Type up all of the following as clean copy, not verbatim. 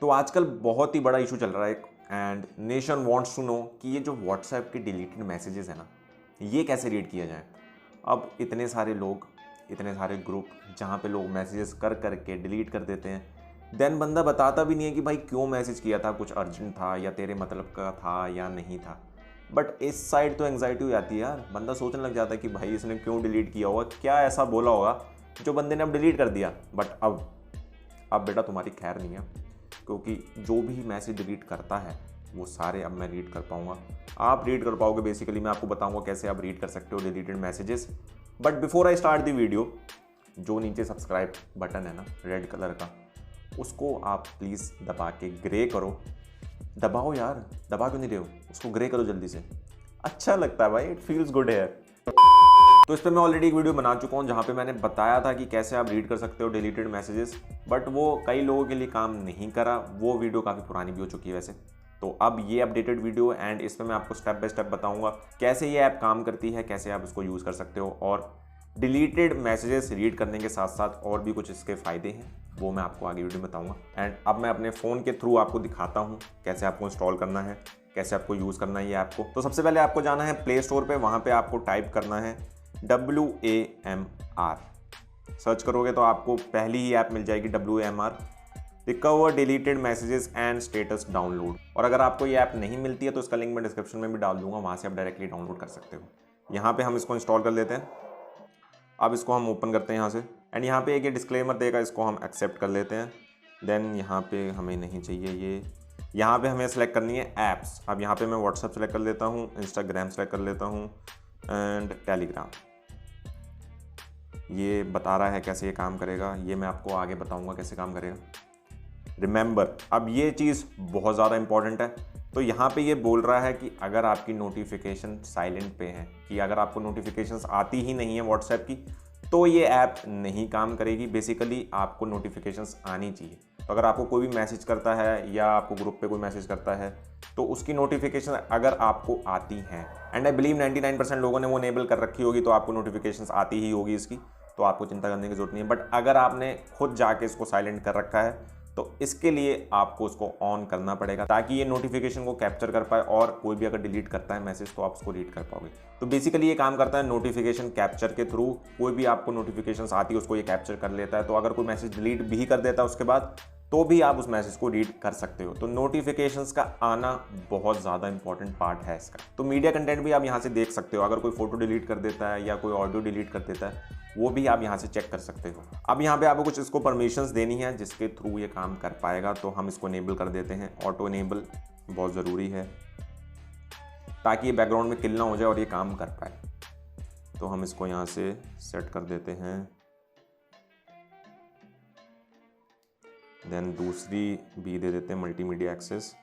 तो आजकल बहुत ही बड़ा इशू चल रहा है and nation wants to know कि ये जो व्हाट्सएप के डिलीटेड मैसेजेस है ना, ये कैसे रीड किया जाए। अब इतने सारे लोग, इतने सारे ग्रुप जहाँ पे लोग मैसेजेस कर करके डिलीट कर देते हैं, देन बंदा बताता भी नहीं है कि भाई क्यों मैसेज किया था, कुछ अर्जेंट था या तेरे मतलब का था या नहीं था। बट इस साइड तो एंग्जाइटी हो जाती है यार, बंदा सोचने लग जाता है कि भाई इसने क्यों डिलीट किया होगा, क्या ऐसा बोला होगा जो बंदे ने अब डिलीट कर दिया। बट अब बेटा तुम्हारी खैर नहीं है, क्योंकि जो भी मैसेज डिलीट करता है वो सारे अब मैं रीड कर पाऊँगा, आप रीड कर पाओगे। बेसिकली मैं आपको बताऊँगा कैसे आप रीड कर सकते हो deleted messages. But before I start the video, जो नीचे सब्सक्राइब बटन है ना रेड कलर का, उसको आप प्लीज़ दबा के ग्रे करो। दबाओ यार, दबा क्यों नहीं रहे हो, उसको ग्रे करो जल्दी से, अच्छा लगता है भाई, इट फील्स गुड है। तो इस पर मैं ऑलरेडी एक वीडियो बना चुका हूँ जहाँ पे मैंने बताया था कि कैसे आप रीड कर सकते हो डिलीटेड मैसेजेस, बट वो कई लोगों के लिए काम नहीं करा। वो वीडियो काफ़ी पुरानी भी हो चुकी है वैसे। तो अब ये अपडेटेड वीडियो एंड इसमें मैं आपको स्टेप बाय स्टेप बताऊंगा कैसे ये ऐप काम करती है, कैसे आप इसको यूज़ कर सकते हो, और डिलीटेड मैसेजेस रीड करने के साथ साथ और भी कुछ इसके फ़ायदे हैं, वो मैं आपको आगे वीडियो में बताऊंगा। एंड अब मैं अपने फ़ोन के थ्रू आपको दिखाता हूँ कैसे आपको इंस्टॉल करना है, कैसे आपको यूज़ करना है ये ऐप को। तो सबसे पहले आपको जाना है प्ले स्टोर पे, वहाँ पे आपको टाइप करना है WAMR। सर्च करोगे तो आपको पहली ही ऐप मिल जाएगी WAMR, recover deleted messages and status download. और अगर आपको ये ऐप नहीं मिलती है तो इसका लिंक मैं डिस्क्रिप्शन में भी डाल दूंगा, वहाँ से आप डायरेक्टली डाउनलोड कर सकते हो। यहाँ पे हम इसको इंस्टॉल कर लेते हैं। अब इसको हम ओपन करते हैं यहाँ से, एंड यहाँ पे एक ये डिस्क्लेमर देगा, इसको हम एक्सेप्ट कर लेते हैं। देन यहाँ पे हमें नहीं चाहिए ये, यहाँ पे हमें सेलेक्ट करनी है ऐप्स। अब यहाँ पे मैं व्हाट्सएप सेलेक्ट कर लेता हूँ, इंस्टाग्राम सेलेक्ट कर लेता हूँ एंड टेलीग्राम। ये बता रहा है कैसे ये काम करेगा, ये मैं आपको आगे बताऊंगा कैसे काम करेगा। रिमेंबर, अब ये चीज़ बहुत ज़्यादा इंपॉर्टेंट है। तो यहाँ पे ये बोल रहा है कि अगर आपकी नोटिफिकेशन साइलेंट पे है, कि अगर आपको नोटिफिकेशंस आती ही नहीं है व्हाट्सएप की, तो ये ऐप नहीं काम करेगी। बेसिकली आपको नोटिफिकेशंस आनी चाहिए। तो अगर आपको कोई भी मैसेज करता है या आपको ग्रुप पे कोई मैसेज करता है तो उसकी नोटिफिकेशन अगर आपको आती हैं, एंड आई बिलीव 99% लोगों ने वो इनेबल कर रखी होगी, तो आपको नोटिफिकेशंस आती ही होगी इसकी, तो आपको चिंता करने की जरूरत नहीं है। बट अगर आपने खुद जाके इसको साइलेंट कर रखा है तो इसके लिए आपको उसको ऑन करना पड़ेगा, ताकि ये नोटिफिकेशन को कैप्चर कर पाए और कोई भी अगर डिलीट करता है मैसेज तो आप उसको रीड कर पाओगे। तो बेसिकली ये काम करता है नोटिफिकेशन कैप्चर के थ्रू। कोई भी आपको नोटिफिकेशंस आती है उसको ये कैप्चर कर लेता है, तो अगर कोई मैसेज डिलीट भी कर देता है उसके बाद, तो भी आप उस मैसेज को रीड कर सकते हो। तो नोटिफिकेशंस का आना बहुत ज़्यादा इंपॉर्टेंट पार्ट है इसका। तो मीडिया कंटेंट भी आप यहाँ से देख सकते हो, अगर कोई फोटो डिलीट कर देता है या कोई ऑडियो डिलीट कर देता है, वो भी आप यहाँ से चेक कर सकते हो। अब यहाँ पे आपको कुछ इसको परमिशंस देनी है जिसके थ्रू ये काम कर पाएगा, तो हम इसको इनेबल कर देते हैं। ऑटो इनेबल बहुत ज़रूरी है ताकि ये बैकग्राउंड में किल ना हो जाए और ये काम कर पाए। तो हम इसको यहाँ से सेट कर देते हैं। देन दूसरी भी दे देते हैं multimedia access.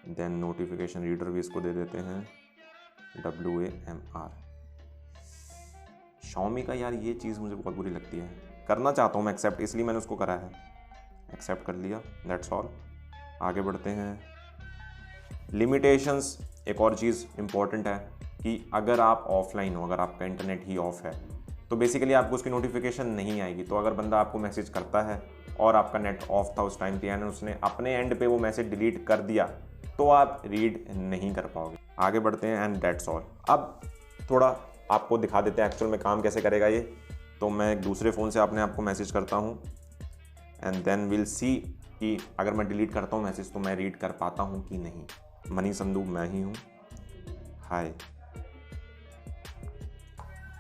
Then notification reader भी इसको दे देते हैं WAMR। Xiaomi का यार ये चीज़ मुझे बहुत बुरी लगती है, करना चाहता हूँ मैं एक्सेप्ट, इसलिए मैंने उसको करा है। एक्सेप्ट कर लिया, दैट्स ऑल। आगे बढ़ते हैं। लिमिटेशंस, एक और चीज़ इंपॉर्टेंट है कि अगर आप ऑफलाइन हो, अगर आपका इंटरनेट ही ऑफ है, तो बेसिकली आपको उसकी नोटिफिकेशन नहीं आएगी। तो अगर बंदा आपको मैसेज करता है और आपका नेट ऑफ था उस टाइम पे, यानी उसने अपने एंड पे वो मैसेज डिलीट कर दिया, तो आप रीड नहीं कर पाओगे। आगे बढ़ते हैं एंड दैट्स ऑल। अब थोड़ा आपको दिखा देते हैं एक्चुअल में काम कैसे करेगा ये। तो मैं एक दूसरे फ़ोन से अपने आप को मैसेज करता हूँ एंड देन विल सी कि अगर मैं डिलीट करता हूँ मैसेज तो मैं रीड कर पाता हूँ कि नहीं। मनी संधू मैं ही हूँ, हाय।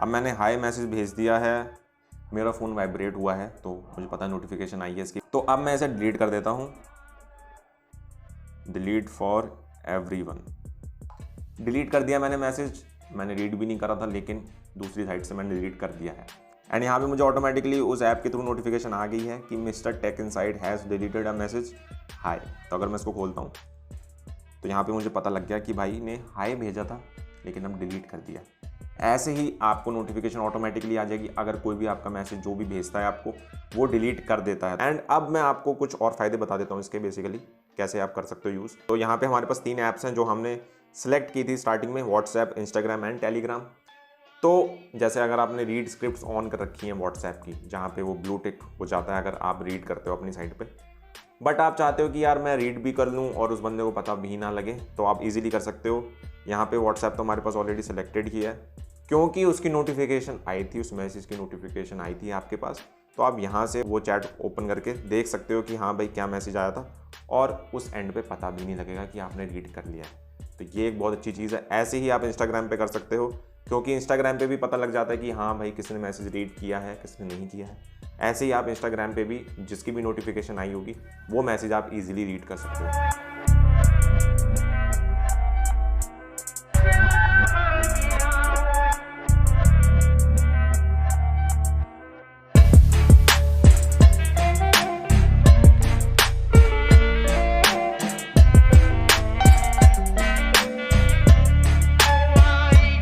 अब मैंने हाय मैसेज भेज दिया है, मेरा फ़ोन वाइब्रेट हुआ है तो मुझे पता है नोटिफिकेशन आई है इसकी। तो अब मैं इसे डिलीट कर देता हूँ, डिलीट फॉर एवरीवन। डिलीट कर दिया मैंने मैसेज, मैंने रीड भी नहीं करा था लेकिन दूसरी साइड से मैंने डिलीट कर दिया है। एंड यहाँ पे मुझे ऑटोमेटिकली उस ऐप के थ्रू नोटिफिकेशन आ गई है कि mister tech inside has deleted a message hi. तो अगर मैं इसको खोलता हूँ तो यहाँ पे मुझे पता लग गया कि भाई ने हाय भेजा था लेकिन अब डिलीट कर दिया। ऐसे ही आपको नोटिफिकेशन ऑटोमेटिकली आ जाएगी अगर कोई भी आपका मैसेज जो भी भेजता है आपको वो डिलीट कर देता है। एंड अब मैं आपको कुछ और फ़ायदे बता देता हूँ इसके, बेसिकली कैसे आप कर सकते हो यूज़। तो यहाँ पे हमारे पास 3 ऐप्स हैं जो हमने सेलेक्ट की थी स्टार्टिंग में, व्हाट्सएप, इंस्टाग्राम एंड टेलीग्राम। तो जैसे अगर आपने रीड स्क्रिप्ट्स ऑन कर रखी हैं व्हाट्सएप की, जहाँ पे वो ब्लू टिक हो जाता है अगर आप रीड करते हो अपनी साइड पे, बट आप चाहते हो कि यार मैं रीड भी कर लूँ और उस बंदे को पता भी ना लगे, तो आप इजीली कर सकते हो। यहाँ पे व्हाट्सएप तो हमारे पास ऑलरेडी सेलेक्टेड ही है, क्योंकि उसकी नोटिफिकेशन आई थी, उस मैसेज की नोटिफिकेशन आई थी आपके पास। तो आप यहाँ से वो चैट ओपन करके देख सकते हो कि हाँ भाई क्या मैसेज आया था, और उस एंड पे पता भी नहीं लगेगा कि आपने रीड कर लिया है। तो ये एक बहुत अच्छी चीज़ है। ऐसे ही आप इंस्टाग्राम पे कर सकते हो, क्योंकि इंस्टाग्राम पे भी पता लग जाता है कि हाँ भाई किसने मैसेज रीड किया है, किसने नहीं किया है। ऐसे ही आप इंस्टाग्राम पे भी जिसकी भी नोटिफिकेशन आई होगी वो मैसेज आप इजीली रीड कर सकते हो।